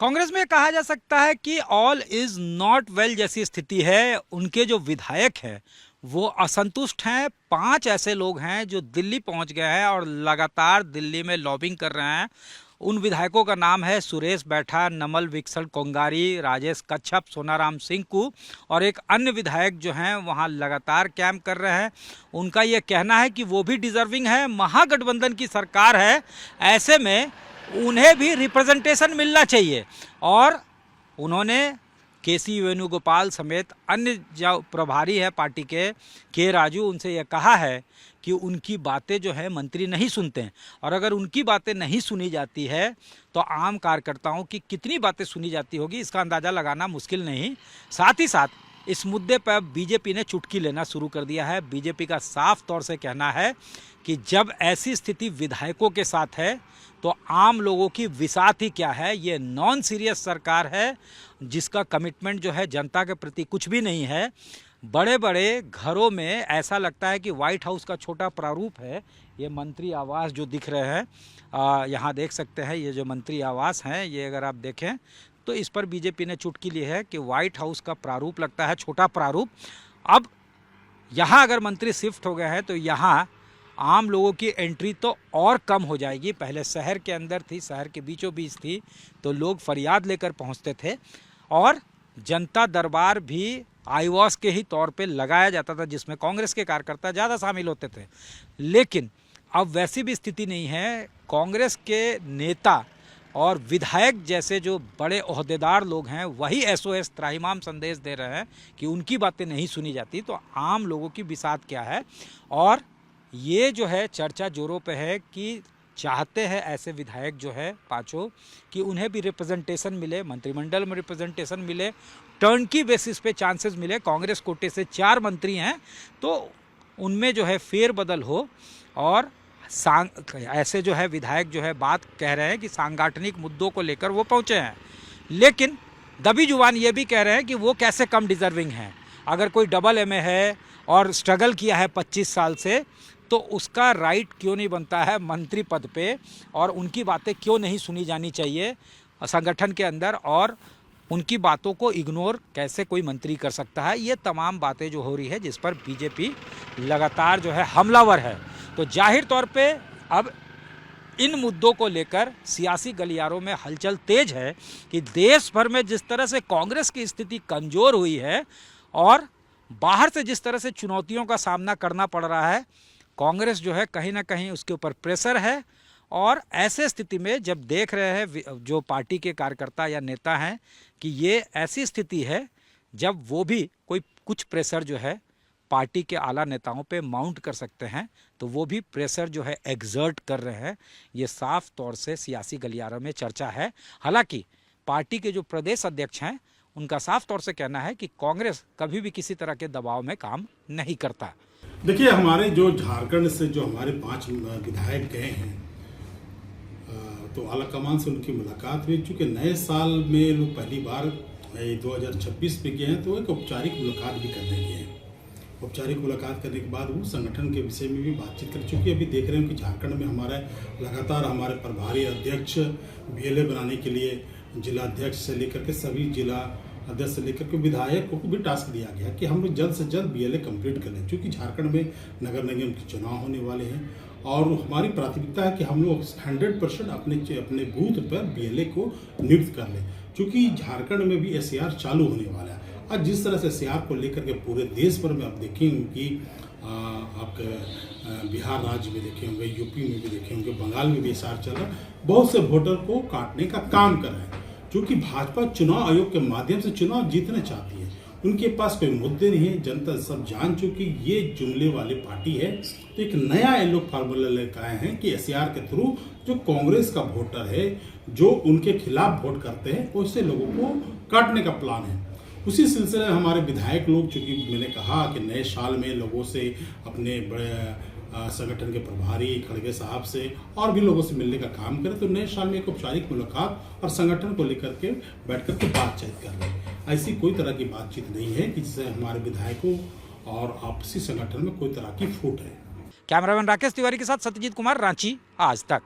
कांग्रेस में कहा जा सकता है कि ऑल इज नॉट वेल जैसी स्थिति है। उनके जो विधायक हैं वो असंतुष्ट हैं। 5 ऐसे लोग हैं जो दिल्ली पहुंच गए हैं और लगातार दिल्ली में लॉबिंग कर रहे हैं। उन विधायकों का नाम है सुरेश बैठा, नमल विकसल कोंगारी, राजेश कच्छप, सोनाराम सिंकू और एक अन्य विधायक जो हैं वहां लगातार कैंप कर रहे हैं। उनका ये कहना है कि वो भी डिजर्विंग है, महागठबंधन की सरकार है, ऐसे में उन्हें भी रिप्रेजेंटेशन मिलना चाहिए। और उन्होंने केसी वेणुगोपाल समेत अन्य जो प्रभारी है पार्टी के राजू, उनसे यह कहा है कि उनकी बातें जो है मंत्री नहीं सुनते हैं और अगर उनकी बातें नहीं सुनी जाती है तो आम कार्यकर्ताओं की कितनी बातें सुनी जाती होगी इसका अंदाज़ा लगाना मुश्किल नहीं। साथ ही साथ इस मुद्दे पर बीजेपी ने चुटकी लेना शुरू कर दिया है। बीजेपी का साफ तौर से कहना है कि जब ऐसी स्थिति विधायकों के साथ है तो आम लोगों की विसात ही क्या है। ये नॉन सीरियस सरकार है जिसका कमिटमेंट जो है जनता के प्रति कुछ भी नहीं है। बड़े बड़े घरों में ऐसा लगता है कि व्हाइट हाउस का छोटा प्रारूप है ये मंत्री आवास जो दिख रहे हैं। यहाँ देख सकते हैं ये जो मंत्री आवास हैं, ये अगर आप देखें तो इस पर बीजेपी ने चुटकी ली है कि व्हाइट हाउस का प्रारूप लगता है, छोटा प्रारूप। अब यहाँ अगर मंत्री शिफ्ट हो गए हैं तो यहाँ आम लोगों की एंट्री तो और कम हो जाएगी। पहले शहर के अंदर थी, शहर के बीचों बीच थी तो लोग फरियाद लेकर पहुँचते थे और जनता दरबार भी आईवॉस के ही तौर पे लगाया जाता था जिसमें कांग्रेस के कार्यकर्ता ज़्यादा शामिल होते थे। लेकिन अब वैसी भी स्थिति नहीं है। कांग्रेस के नेता और विधायक जैसे जो बड़े ओहदेदार लोग हैं वही एसओएस त्राहिमाम संदेश दे रहे हैं कि उनकी बातें नहीं सुनी जाती। तो आम लोगों की बिसात क्या है। और ये जो है चर्चा जोरों पे है कि चाहते हैं ऐसे विधायक जो है पांचों कि उन्हें भी रिप्रेजेंटेशन मिले, मंत्रिमंडल में रिप्रेजेंटेशन मिले, टर्न की बेसिस पे चांसेस मिले। कांग्रेस कोटे से 4 मंत्री हैं तो उनमें जो है फेरबदल हो। और ऐसे जो है विधायक जो है बात कह रहे हैं कि सांगठनिक मुद्दों को लेकर वो पहुंचे हैं, लेकिन दबी जुबान ये भी कह रहे हैं कि वो कैसे कम डिजर्विंग हैं। अगर कोई डबल एमए है और स्ट्रगल किया है 25 साल से तो उसका राइट क्यों नहीं बनता है मंत्री पद पे, और उनकी बातें क्यों नहीं सुनी जानी चाहिए संगठन के अंदर, और उनकी बातों को इग्नोर कैसे कोई मंत्री कर सकता है। ये तमाम बातें जो हो रही है जिस पर बीजेपी लगातार जो है हमलावर है। तो जाहिर तौर पे अब इन मुद्दों को लेकर सियासी गलियारों में हलचल तेज है कि देश भर में जिस तरह से कांग्रेस की स्थिति कमज़ोर हुई है और बाहर से जिस तरह से चुनौतियों का सामना करना पड़ रहा है, कांग्रेस जो है कहीं ना कहीं उसके ऊपर प्रेशर है। और ऐसे स्थिति में जब देख रहे हैं जो पार्टी के कार्यकर्ता या नेता हैं कि ये ऐसी स्थिति है जब वो भी कोई कुछ प्रेशर जो है पार्टी के आला नेताओं पे माउंट कर सकते हैं, तो वो भी प्रेशर जो है एग्जर्ट कर रहे हैं। ये साफ तौर से सियासी गलियारों में चर्चा है। हालांकि पार्टी के जो प्रदेश अध्यक्ष हैं उनका साफ तौर से कहना है कि कांग्रेस कभी भी किसी तरह के दबाव में काम नहीं करता। देखिए, हमारे जो झारखंड से जो हमारे 5 विधायक गए हैं तो आला कमान से उनकी मुलाकात हुई। चूँकि नए साल में लोग पहली बार 2026 में गए हैं तो एक औपचारिक मुलाकात भी करने गए हैं। औपचारिक मुलाकात करने के बाद वो संगठन के विषय में भी बातचीत कर चुके। अभी देख रहे हैं कि झारखंड में लगातार हमारे प्रभारी अध्यक्ष बीएलए बनाने के लिए जिला अध्यक्ष से लेकर के सभी जिला अध्यक्ष से लेकर के विधायकों को भी टास्क दिया गया कि हम लोग जल्द से जल्द बीएलए कंप्लीट कर लें, क्योंकि झारखंड में नगर निगम के चुनाव होने वाले हैं और हमारी प्राथमिकता है कि हम लोग 100% अपने बूथ पर बीएलए को नियुक्त कर लें, क्योंकि झारखंड में भी एसआर चालू होने वाला है। आज जिस तरह से एसआर को लेकर के पूरे देश भर में आप देखेंगे कि आपके बिहार राज्य में देखे होंगे, यूपी में भी देखे होंगे, बंगाल में भी एसआर चल रहा है। बहुत से वोटर को काटने का काम कर रहे हैं, क्योंकि भाजपा चुनाव आयोग के माध्यम से चुनाव जीतना चाहती है। उनके पास कोई मुद्दे नहीं है, जनता सब जान चुकी ये जुमले वाली पार्टी है। तो एक नया ये लोग फार्मूला लेकर आए हैं कि एसआर के थ्रू जो कांग्रेस का वोटर है जो उनके खिलाफ वोट करते हैं उससे लोगों को काटने का प्लान है। उसी सिलसिले में हमारे विधायक लोग, चूँकि मैंने कहा कि नए साल में लोगों से, अपने बड़े संगठन के प्रभारी खड़गे साहब से और भी लोगों से मिलने का काम करें, तो नए साल में एक औपचारिक मुलाकात और संगठन को लेकर के बैठकर के बातचीत कर लें। ऐसी कोई तरह की बातचीत नहीं है कि जिससे हमारे विधायकों और आपसी संगठन में कोई तरह की फूट है। कैमरामैन राकेश तिवारी के साथ सत्यजीत कुमार, रांची, आज तक।